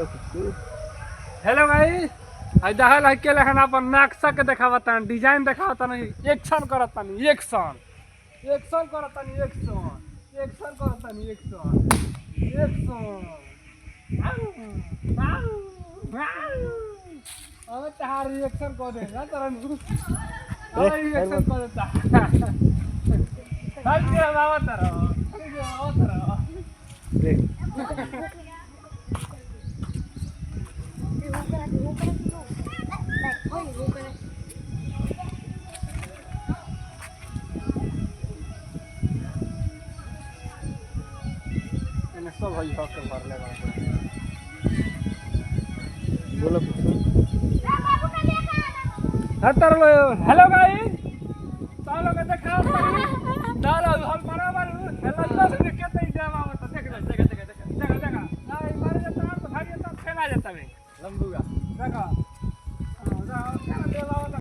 hello guys आज दहल है के लखन अपन नक्शा के दिखावता डिजाइन दिखावता नहीं एक्शन करता नहीं एक्शन एक्शन करता नहीं एक्शन एक्शन करता नहीं एक्शन एक्शन अबे तार रिएक्शन कर देगा तरन अबे रिएक्शन कर देता भाई के बाबा तरह अरे के बाबा तरह देख सब भाई हक कर लेगा बोलो हतर हेलो गाइस चलो के देखा चलो हम बराबर हेलो से देखते ही जावा मत देख देखा नहीं मारे जाता तो भाई तो खेला जाता है लंबूगा देखा